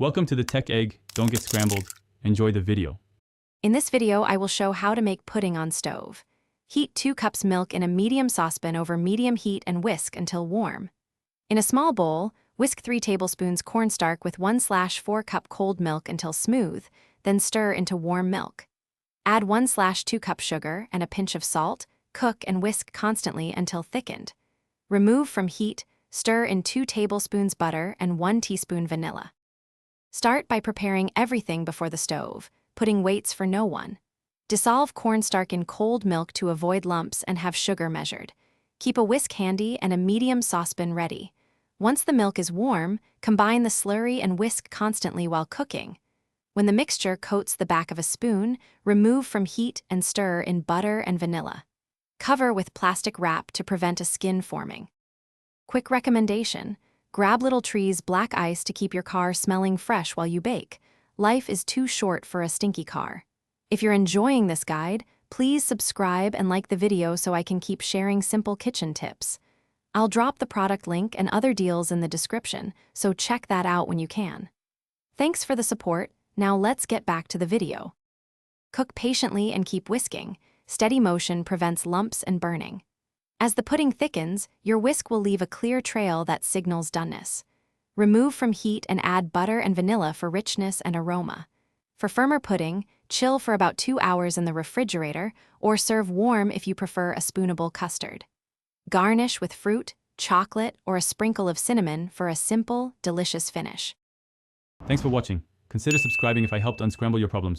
Welcome to the Tech Egg. Don't get scrambled. Enjoy the video. In this video, I will show how to make pudding on stove. Heat 2 cups milk in a medium saucepan over medium heat and whisk until warm. In a small bowl, whisk 3 tablespoons cornstarch with 1/4 cup cold milk until smooth, then stir into warm milk. Add 1/2 cup sugar and a pinch of salt, cook and whisk constantly until thickened. Remove from heat, stir in 2 tablespoons butter and 1 teaspoon vanilla. Start by preparing everything before the stove, putting weights for no one. Dissolve cornstarch in cold milk to avoid lumps and have sugar measured. Keep a whisk handy and a medium saucepan ready. Once the milk is warm, combine the slurry and whisk constantly while cooking. When the mixture coats the back of a spoon, remove from heat and stir in butter and vanilla. Cover with plastic wrap to prevent a skin forming. Quick recommendation: grab Little Tree's black ice to keep your car smelling fresh while you bake. Life is too short for a stinky car. If you're enjoying this guide, please subscribe and like the video so I can keep sharing simple kitchen tips. I'll drop the product link and other deals in the description, so check that out when you can. Thanks for the support. Now let's get back to the video. Cook patiently and keep whisking. Steady motion prevents lumps and burning. As the pudding thickens, your whisk will leave a clear trail that signals doneness. Remove from heat and add butter and vanilla for richness and aroma. For firmer pudding, chill for about 2 hours in the refrigerator or serve warm if you prefer a spoonable custard. Garnish with fruit, chocolate, or a sprinkle of cinnamon for a simple, delicious finish. Thanks for watching. Consider subscribing if I helped unscramble your problems.